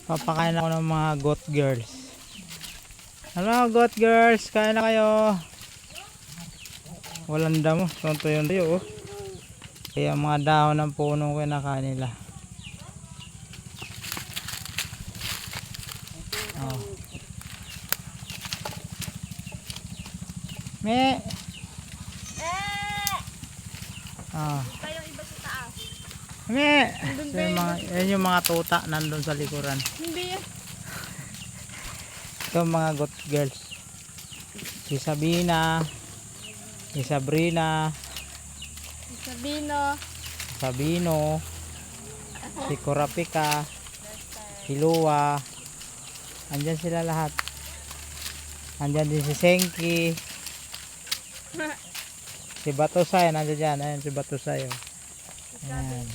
Papakain ako ng mga goat girls. Hello goat girls, kain na kayo. Walang damo, tonto yun tayo oh. Kaya mga dahon ng puno kinakain nila. Oh. Me. Ah. Kayong iba sa taas. Me. So, yan yung mga tuta nandun sa likuran. Hindi. Ito mga goat girls. Si Sabina, si Sabrina, Sabino, si Kurapika, si Lua. Andyan sila lahat. Andyan din si Senki. Si Batusay, nandiyan dyan. Ayan si Batusay. Oh. Ayan.